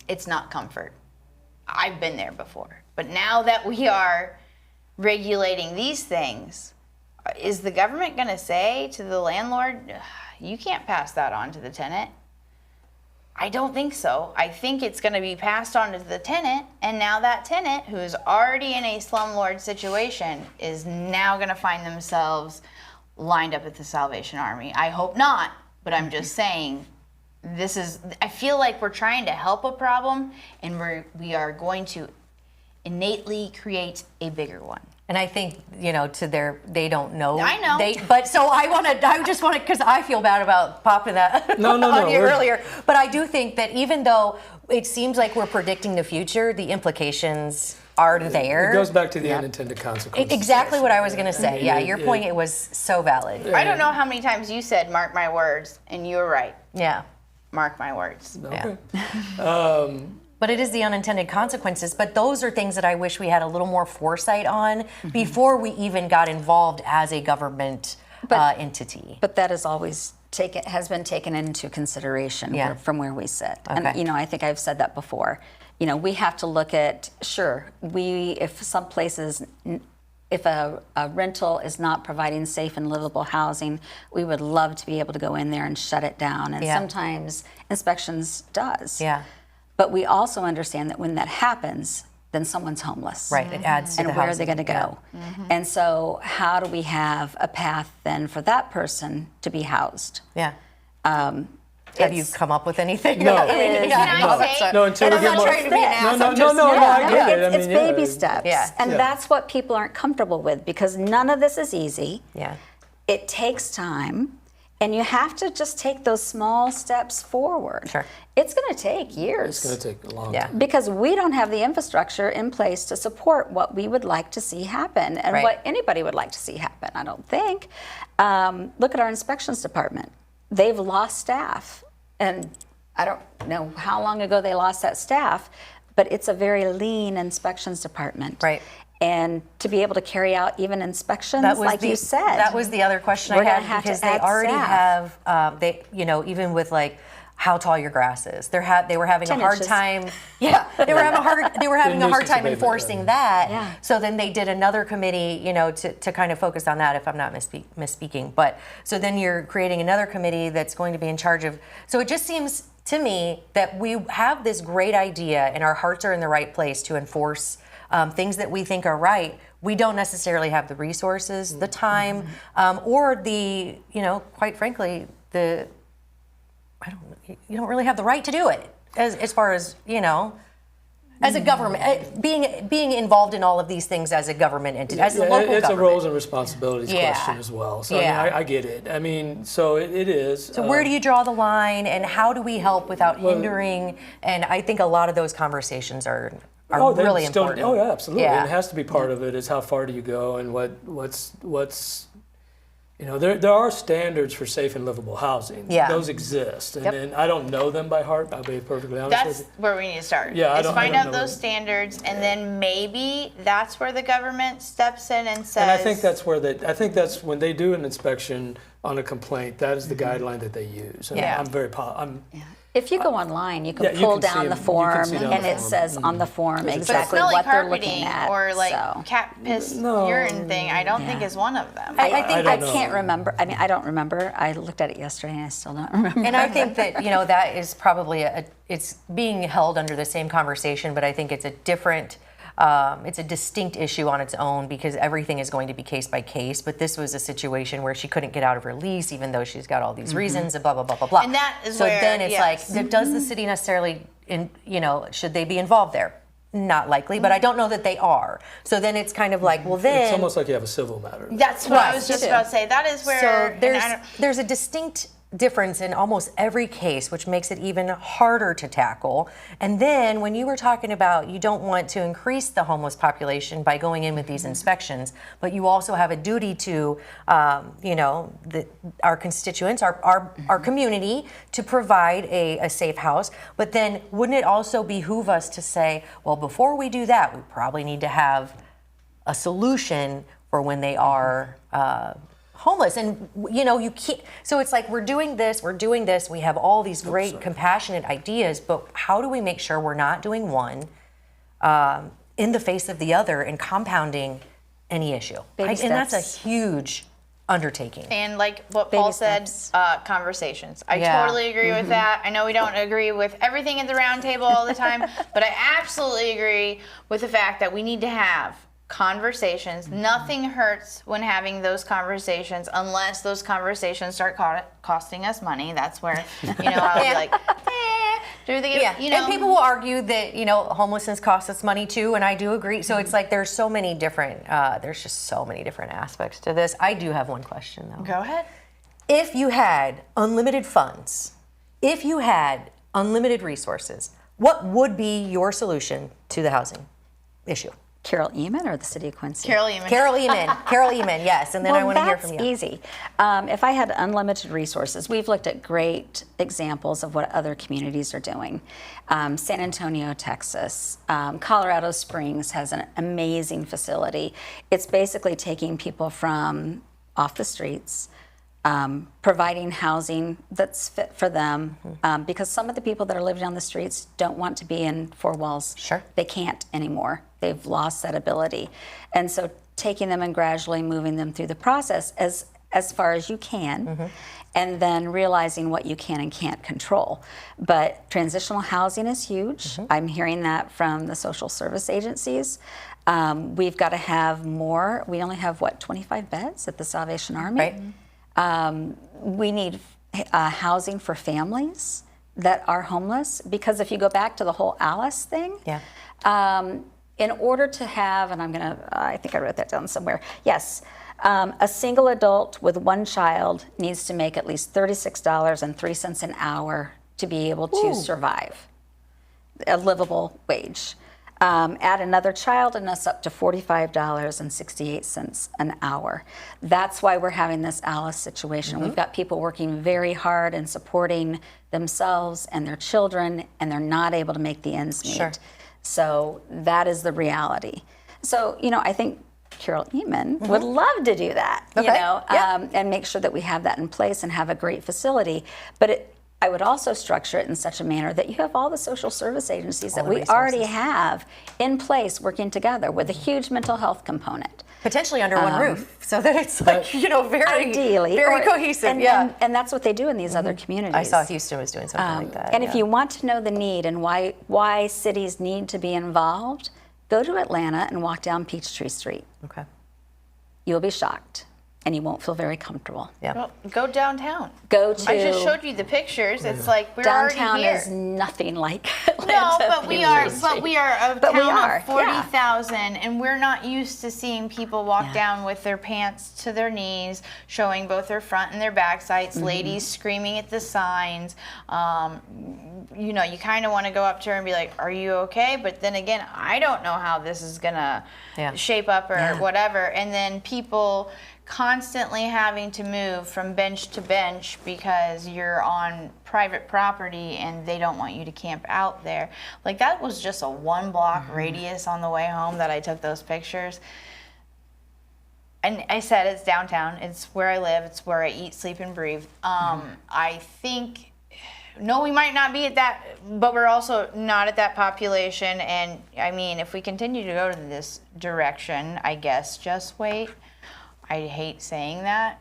it's not comfort. I've been there before. But now that we are regulating these things, is the government going to say to the landlord, you can't pass that on to the tenant? I don't think so. I think it's going to be passed on to the tenant, and now that tenant, who is already in a slumlord situation, is now going to find themselves lined up at the Salvation Army. I hope not, but I'm just saying, I feel like we're trying to help a problem, and we are going to innately create a bigger one. And I think, they don't know. I know. I just want to, because I feel bad about popping that on you earlier. But I do think that even though it seems like we're predicting the future, the implications are there. It goes back to the unintended consequences. Exactly what I was going to say. Yeah, your point, it was so valid. I don't know how many times you said, mark my words, and you were right. Yeah. Mark my words. Okay. Yeah. But it is the unintended consequences. But those are things that I wish we had a little more foresight on before we even got involved as a government entity. But that is always has been taken into consideration from where we sit. Okay. And I think I've said that before. We have to look at, if some places, if a rental is not providing safe and livable housing, we would love to be able to go in there and shut it down. And sometimes inspections does. Yeah. But we also understand that when that happens, then someone's homeless. Right, it adds to the And where are housing. they going to go? Yeah. And so how do we have a path then for that person to be housed? Yeah. Have you come up with anything? No. Can I say? No, until we I'm get not more. trying to be an ass. I'm No, just- I get it. It's baby steps. Yeah. And that's what people aren't comfortable with, because none of this is easy. Yeah. It takes time. And you have to just take those small steps forward. Sure. It's going to take years. It's going to take a long Yeah. time. Because we don't have the infrastructure in place to support what we would like to see happen and Right. what anybody would like to see happen, I don't think. Look at our inspections department. They've lost staff. And I don't know how long ago they lost that staff, but it's a very lean inspections department. Right. And to be able to carry out even inspections, you said. That was the other question We're I gonna had, have to because they add already staff. have, even with how tall your grass is, they were having 10 a hard inches. time. Yeah, they were having a hard time enforcing that. Yeah. So then they did another committee, to kind of focus on that. If I'm not misspeaking, but so then you're creating another committee that's going to be in charge of. So it just seems to me that we have this great idea, and our hearts are in the right place to enforce things that we think are right. We don't necessarily have the resources, the time, or the, quite frankly, you don't really have the right to do it as far as, As a government, being involved in all of these things as a government entity, as a local government. It's a roles and responsibilities Yeah. question as well. So Yeah. I mean, I get it. I mean, so it is. So where do you draw the line, and how do we help without hindering? And I think a lot of those conversations are they're really still, important. Oh yeah, absolutely. Yeah. And it has to be part of it. Is how far do you go, and what's you know, there are standards for safe and livable housing. Yeah. Those exist, and Yep. then I don't know them by heart. I'll be perfectly honest with That's you. where we need to start. Yeah, I is don't find know out those them. standards, and then maybe that's where the government steps in and says. And I think that's where I think that's when they do an inspection on a complaint. That is the guideline that they use. And Yeah. I'm very I'm If you go online, you can Yeah, you pull can see down the them. You can form, see it on and the it form. says on the form But exactly smelly what they're carpeting looking at. or like so. cat piss No. urine thing. I don't think Yeah. is one of them. I think I I don't know. can't remember. I mean, I don't remember. I looked at it yesterday, and I still don't remember. And I think that that is probably it's being held under the same conversation, but I think it's a different. It's a distinct issue on its own because everything is going to be case by case. But this was a situation where she couldn't get out of her lease, even though she's got all these reasons, and blah blah blah blah blah. And that is so where, then it's yes. like, does the city necessarily, should they be involved there? Not likely, but I don't know that they are. So then it's kind of like, well, then It's almost like you have a civil matter. That's what I Right. was just You do. about to say. That is where. So and I don't- there's a distinct difference in almost every case, which makes it even harder to tackle. And then when you were talking about you don't want to increase the homeless population by going in with these inspections, but you also have a duty to, our constituents, our community, to provide a safe house. But then wouldn't it also behoove us to say, well, before we do that, we probably need to have a solution for when they are homeless. And you can't, so it's like we're doing this, we have all these great compassionate ideas, but how do we make sure we're not doing one in the face of the other and compounding any issue? Baby And that's a steps. huge undertaking. And like what Baby Paul said, steps. Conversations. I Yeah. totally agree with that. I know we don't agree with everything at the round table all the time, but I absolutely agree with the fact that we need to have conversations. Nothing hurts when having those conversations unless those conversations start costing us money. That's where, I'll be like, do they, And people will argue that homelessness costs us money too, and I do agree. So it's like there's so many different there's just so many different aspects to this. I do have one question though. Go ahead. If you had unlimited funds, if you had unlimited resources, what would be your solution to the housing issue? Karol Ehmen or the city of Quincy? Karol Ehmen. Karol Ehmen, yes, and then I want to hear from you. That's easy. If I had unlimited resources, we've looked at great examples of what other communities are doing. San Antonio, Texas, Colorado Springs has an amazing facility. It's basically taking people from off the streets, providing housing that's fit for them, because some of the people that are living on the streets don't want to be in four walls. Sure. They can't anymore. They've lost that ability. And so taking them and gradually moving them through the process as far as you can, and then realizing what you can and can't control. But transitional housing is huge. I'm hearing that from the social service agencies. We've got to have more. We only have, 25 beds at the Salvation Army? Right. We need housing for families that are homeless, because if you go back to the whole Alice thing, in order to have, and I think I wrote that down somewhere, yes, a single adult with one child needs to make at least $36.03 an hour to be able to survive, a livable wage. Add another child and that's up to $45.68 an hour. That's why we're having this Alice situation. We've got people working very hard and supporting themselves and their children, and they're not able to make the ends meet. Sure. So that is the reality. So, I think Karol Ehmen would love to do that, and make sure that we have that in place and have a great facility. But I would also structure it in such a manner that you have all the social service agencies that we already have in place working together with a huge mental health component. Potentially under one roof, so that it's like, very, Ideally. very cohesive. And that's what they do in these other communities. I saw Houston was doing something like that. And if you want to know the need and why cities need to be involved, go to Atlanta and walk down Peachtree Street. Okay. You'll be shocked. and you won't feel very comfortable. Yeah. Well, go downtown. Go to I just showed you the pictures. It's like we're downtown already here. is nothing like No, Atlanta, but we are. University. But we are a But we town are, of 40,000, and we're not used to seeing people walk down with their pants to their knees, showing both their front and their back sights. Ladies screaming at the signs. You know, you kind of want to go up to her and be like, "Are you okay?" But then again, I don't know how this is gonna shape up or whatever. And then people constantly having to move from bench to bench because you're on private property and they don't want you to camp out there. Like, that was just a 1-block radius on the way home that I took those pictures. And I said it's downtown. It's where I live. It's where I eat, sleep, and breathe. I think, no, we might not be at that, but we're also not at that population. And I mean, if we continue to go to this direction, I guess just wait. I hate saying that.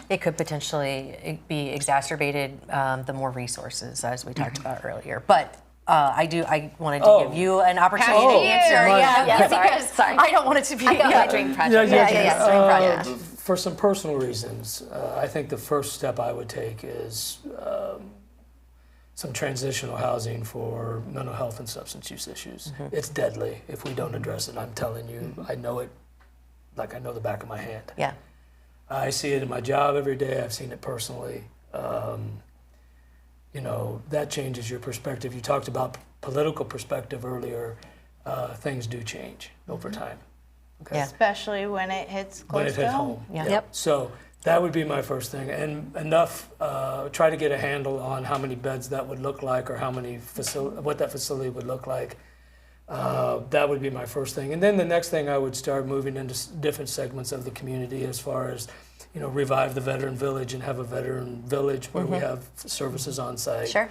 It could potentially be exacerbated the more resources, as we talked about earlier. But I wanted to give you an opportunity to answer. Because I don't want it to be. I got my dream project. Dream project. For some personal reasons, I think the first step I would take is some transitional housing for mental health and substance use issues. It's deadly if we don't address it. I'm telling you, I know it like I know the back of my hand. Yeah. I see it in my job every day. I've seen it personally. You know, that changes your perspective. You talked about political perspective earlier. Things do change over time. Okay. Yeah. Especially when it hits close When it to hits home. home. Yeah. Yep. So that would be my first thing. And enough, try to get a handle on how many beds that would look like or how many what that facility would look like. That would be my first thing. And then the next thing, I would start moving into different segments of the community as far as, you know, revive the veteran village and have a veteran village where we have services on site. Sure.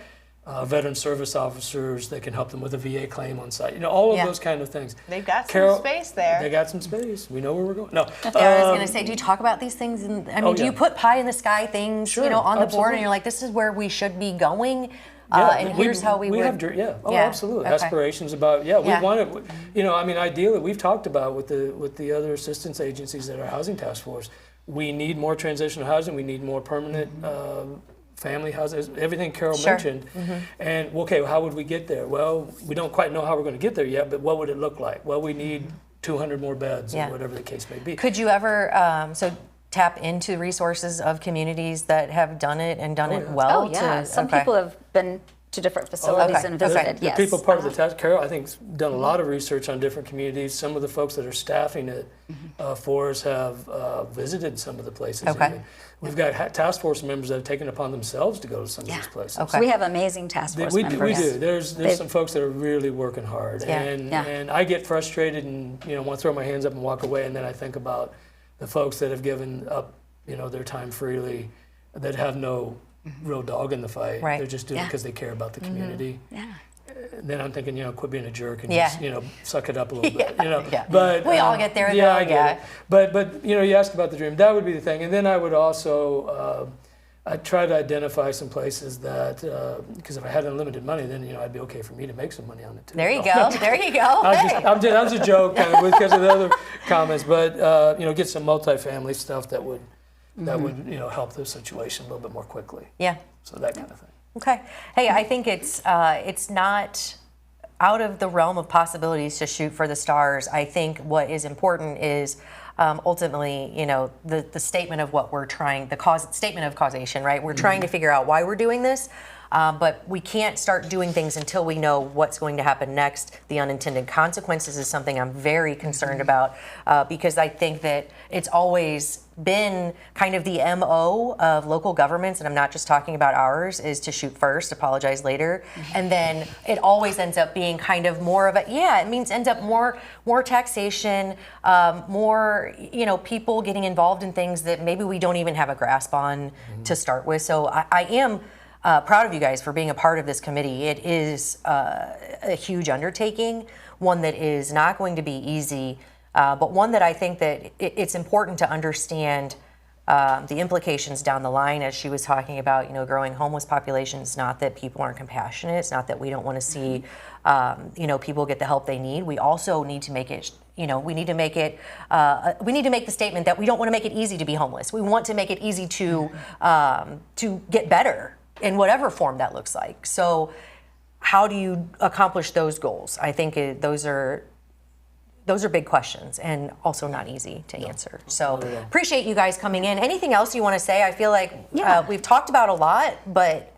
Veteran service officers that can help them with a VA claim on site. You know, all of those kind of things. They've got Karol, some space there. They got some space. We know where we're going. No. Yeah, I was going to say, do you talk about these things? And I mean, do you put pie in the sky things, Sure, you know, on the board, absolutely. and you're like, this is where we should be going, Yeah, and here's how we would. have, absolutely. Okay. Aspirations about, we Yeah. want it, you know, I mean, ideally, we've talked about with the other assistance agencies at our housing task force, we need more transitional housing, we need more permanent family houses, everything Karol mentioned. And, okay, well, how would we get there? Well, we don't quite know how we're going to get there yet, but what would it look like? Well, we need 200 more beds, or whatever the case may be. Could you ever, tap into resources of communities that have done it and done it well? Oh, yeah. Some okay. people have been to different facilities okay. and visited. The Yes. people part of the task, Karol, I think, has done a lot of research on different communities. Some of the folks that are staffing it for us have visited some of the places. Okay. Even. We've got task force members that have taken upon themselves to go to some of these places. Okay. We have amazing task force members. We do. There's some folks that are really working hard, Yeah. and I get frustrated and want to throw my hands up and walk away, and then I think about the folks that have given up their time freely, that have no real dog in the fight. Right. They're just doing it because they care about the community. Yeah. And then I'm thinking, quit being a jerk and Yeah. just, suck it up a little bit. Yeah. But We all get there, Yeah, though, I get it. But you asked about the dream. That would be the thing. And then I would also I try to identify some places that because if I had unlimited money, then I'd be okay for me to make some money on it too. There you go. There you go. That was a joke kind of because of the other comments. But get some multifamily stuff that would help the situation a little bit more quickly. Yeah. So that kind of thing. Okay. Hey, I think it's not out of the realm of possibilities to shoot for the stars. I think what is important is ultimately, the statement of what we're trying, statement of causation, right? We're trying to figure out why we're doing this, but we can't start doing things until we know what's going to happen next. The unintended consequences is something I'm very concerned about because I think that it's always been kind of the MO of local governments, and I'm not just talking about ours, is to shoot first, apologize later, and then it always ends up being kind of more of ends up more taxation, more people getting involved in things that maybe we don't even have a grasp on to start with. So I am proud of you guys for being a part of this committee. It is a huge undertaking, one that is not going to be easy. But one that I think that it's important to understand the implications down the line, as she was talking about, growing homeless populations. Not that people aren't compassionate. It's not that we don't want to see, people get the help they need. We also need to make it, we need to make the statement that we don't want to make it easy to be homeless. We want to make it easy to get better in whatever form that looks like. So how do you accomplish those goals? I think those are big questions and also not easy to answer. So appreciate you guys coming in. Anything else you want to say? I feel like we've talked about a lot, but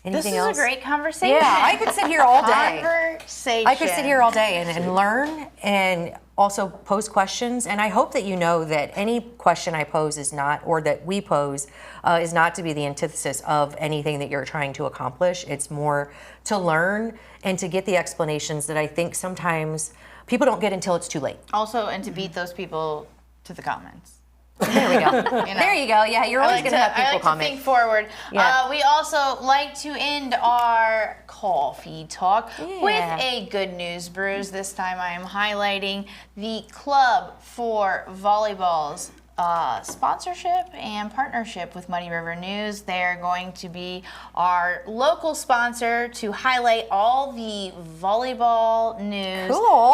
anything else? This is a great conversation. Yeah, I could sit here all day. Conversation. I could sit here all day and learn and also pose questions. And I hope that you know that any question I pose is not, or that we pose, is not to be the antithesis of anything that you're trying to accomplish. It's more to learn and to get the explanations that I think sometimes people don't get until it's too late. Also, and to beat those people to the comments. There we go. There you go. Yeah, you're always going to have people comment. I like to think forward. Yeah. We also like to end our coffee talk with a good news brews. This time I am highlighting the Club for Volleyball's sponsorship and partnership with Muddy River News. They're going to be our local sponsor to highlight all the volleyball news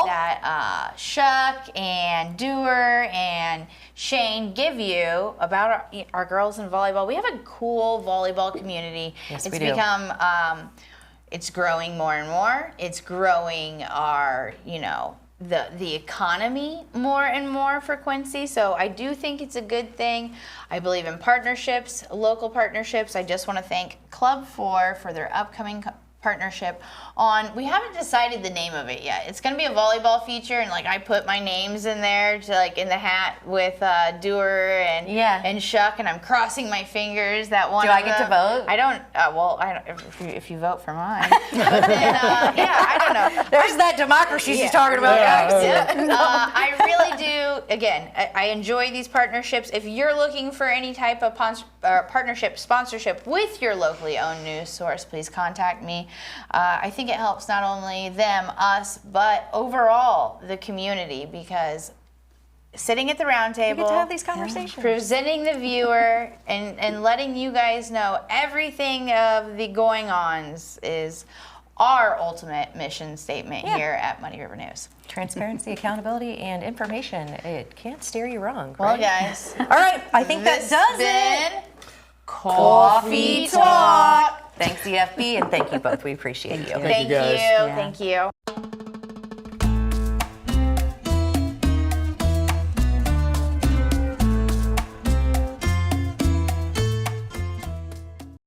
that Shuck and Dewar and Shane give you about our girls in volleyball. We have a cool volleyball community. Yes, it's we do. become, it's growing more and more. It's growing our, the economy more and more for Quincy. So I do think it's a good thing. I believe in partnerships, local partnerships. I just want to thank Club 4 for their upcoming partnership on, we haven't decided the name of it yet. It's going to be a volleyball feature, and I put my names in there to in the hat with Dewar and Shuck, and I'm crossing my fingers that one. Do I get to vote? I don't. If you vote for mine. But then, I don't know. There's that democracy she's talking about, guys. I really do. Again, I enjoy these partnerships. If you're looking for any type of partnership sponsorship with your locally owned news source, please contact me. I think it helps not only them, us, but overall the community, because sitting at the round table, we get to have these conversations, presenting the viewer, and letting you guys know everything of the going-ons is our ultimate mission statement here at Muddy River News. Transparency, accountability, and information. It can't steer you wrong. Well, right? guys. All right, I think that This does been it. Coffee Talk. Thanks, EFB, and thank you both. We appreciate you. Thank you, guys. Thank you.